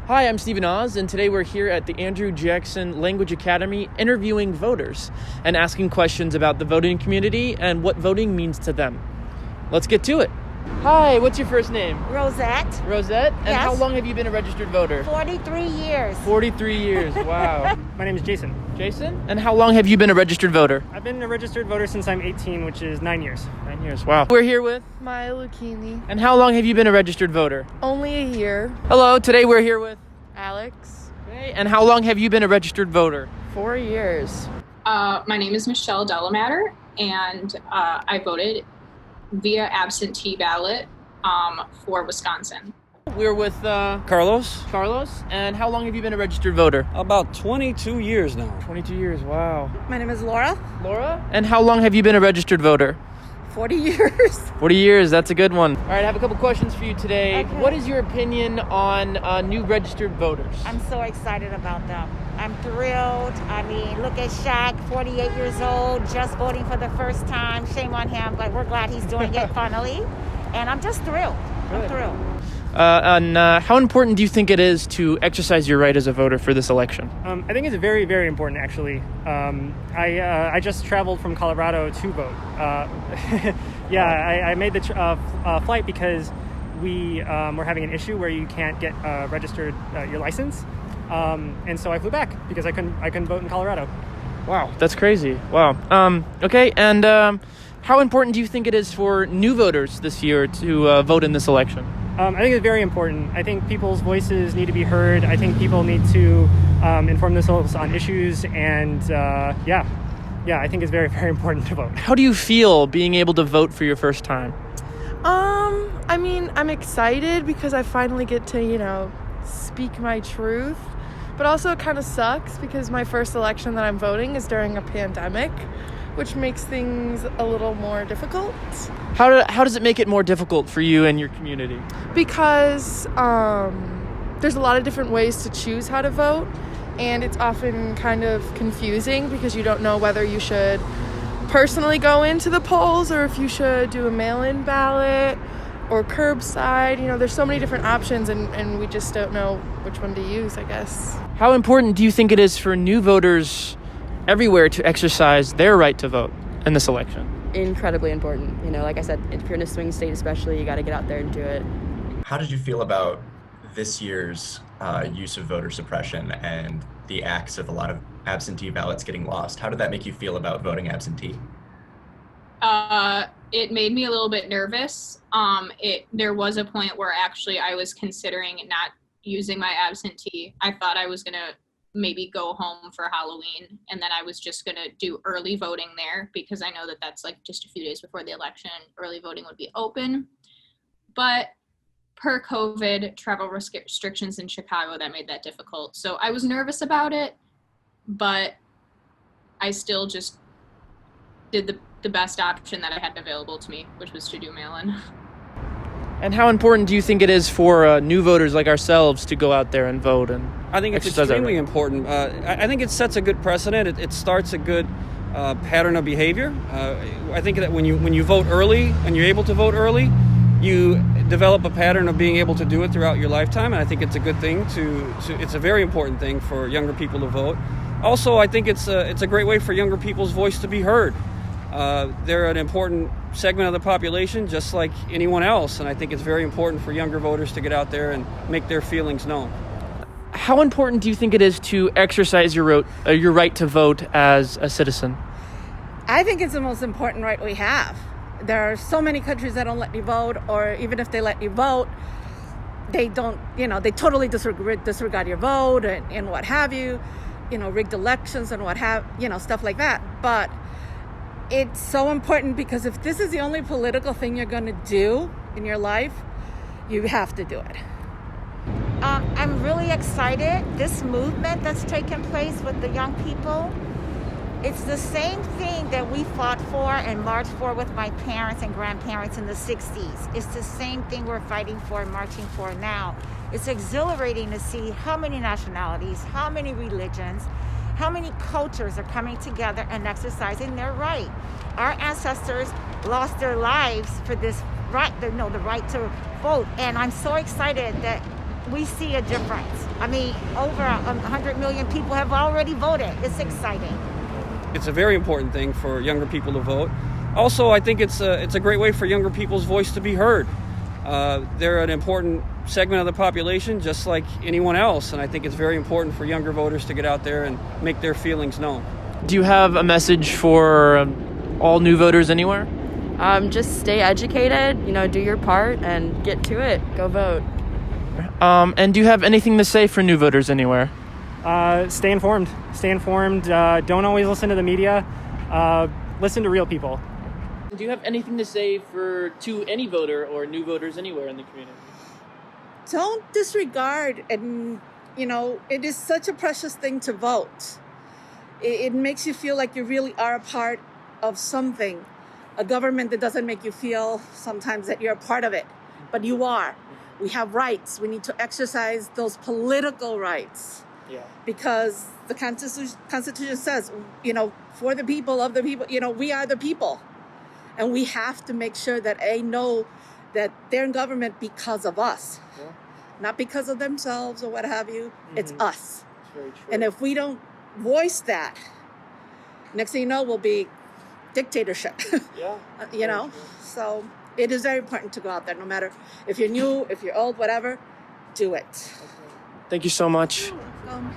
Hi, I'm Stephen Oz, and today we're here at the Andrew Jackson Language Academy interviewing voters and asking questions about the voting community and what voting means to them. Let's get to it. Hi, what's your first name? Rosette. Rosette? And Yes. how long have you been a registered voter? 43 years. 43 years, wow. My name is Jason. Jason? And how long have you been a registered voter? I've been a registered voter since I'm 18, which is 9 years. 9 years, wow. We're here with... Maya Lucchini. And how long have you been a registered voter? Only a year. Hello, today we're here with... Alex. Okay, and how long have you been a registered voter? 4 years. My name is Michelle Delamater, and I voted via absentee ballot for Wisconsin. We're with Carlos, Carlos. And how long have you been a registered voter? about 22 years now. 22 years, wow. My name is Laura. Laura? And how long have you been a registered voter? 40 years. 40 years, that's a good one. All right, I have a couple questions for you today. Okay. What is your opinion on new registered voters? I'm so excited about them. I'm thrilled. I mean, look at Shaq, 48 years old, just voting for the first time. Shame on him, but we're glad he's doing it finally. And I'm just thrilled. I'm Good. thrilled. And how important do you think it is to exercise your right as a voter for this election? I think it's very, very important, actually. I just traveled from Colorado to vote. I made the flight because we were having an issue where you can't get registered your license. And so I flew back because I couldn't vote in Colorado. Wow, that's crazy. Wow. Okay, and how important do you think it is for new voters this year to vote in this election? I think it's very important. I think people's voices need to be heard. I think people need to inform themselves on issues. And I think it's very, very important to vote. How do you feel being able to vote for your first time? I mean, I'm excited because I finally get to, speak my truth. But also it kind of sucks because my first election that I'm voting is during a pandemic, which makes things a little more difficult. How does it make it more difficult for you and your community? Because there's a lot of different ways to choose how to vote, and it's often kind of confusing because you don't know whether you should personally go into the polls or if you should do a mail-in ballot or curbside. There's so many different options, and we just don't know which one to use, I guess. How important do you think it is for new voters everywhere to exercise their right to vote in this election? Incredibly important. Like I said, if you're in a swing state especially, you got to get out there and do it. How did you feel about this year's use of voter suppression and the acts of a lot of absentee ballots getting lost? How did that make you feel about voting absentee? It made me a little bit nervous. There was a point where actually I was considering not using my absentee. I thought I was gonna maybe go home for Halloween, and then I was just gonna do early voting there because I know that that's like just a few days before the election, early voting would be open. But per COVID travel restrictions in Chicago, that made that difficult. So I was nervous about it, but I still just did the best option that I had available to me, which was to do mail-in. And how important do you think it is for new voters like ourselves to go out there and vote? And I think it's exercise our extremely right? important. I think it sets a good precedent. It starts a good pattern of behavior. I think that when you vote early and you're able to vote early, you develop a pattern of being able to do it throughout your lifetime. And I think it's a good thing it's a very important thing for younger people to vote. Also, I think it's a great way for younger people's voice to be heard. They're an important segment of the population, just like anyone else, and I think it's very important for younger voters to get out there and make their feelings known. How important do you think it is to exercise your right to vote as a citizen? I think it's the most important right we have. There are so many countries that don't let you vote, or even if they let you vote, they don't, they totally disregard your vote and what have you, rigged elections and what have, stuff like that. But it's so important because if this is the only political thing you're going to do in your life, you have to do it. I'm really excited. This movement that's taking place with the young people, it's the same thing that we fought for and marched for with my parents and grandparents in the 60s. It's the same thing we're fighting for and marching for now. It's exhilarating to see how many nationalities, how many religions, how many cultures are coming together and exercising their right. Our ancestors lost their lives for this right, the right to vote. And I'm so excited that we see a difference. I mean, over 100 million people have already voted. It's exciting. It's a very important thing for younger people to vote. Also, I think it's a great way for younger people's voice to be heard. They're an important segment of the population, just like anyone else, and I think it's very important for younger voters to get out there and make their feelings known. Do you have a message for all new voters anywhere? Just stay educated, do your part and get to it. Go vote. And do you have anything to say for new voters anywhere? Stay informed. Stay informed. Don't always listen to the media. Listen to real people. Do you have anything to say to any voter or new voters anywhere in the community? Don't disregard, and it is such a precious thing to vote. It makes you feel like you really are a part of something, a government that doesn't make you feel sometimes that you're a part of it, but you are. We have rights. We need to exercise those political rights. Yeah. Because the Constitution says, for the people, of the people, we are the people. And we have to make sure that they know that they're in government because of us. Yeah. Not because of themselves or what have you. Mm-hmm. It's us. That's very true. And if we don't voice that, next thing you know, we'll be dictatorship. Yeah. So it is very important to go out there, no matter if you're new, if you're old, whatever, do it. Thank you so much. You're welcome.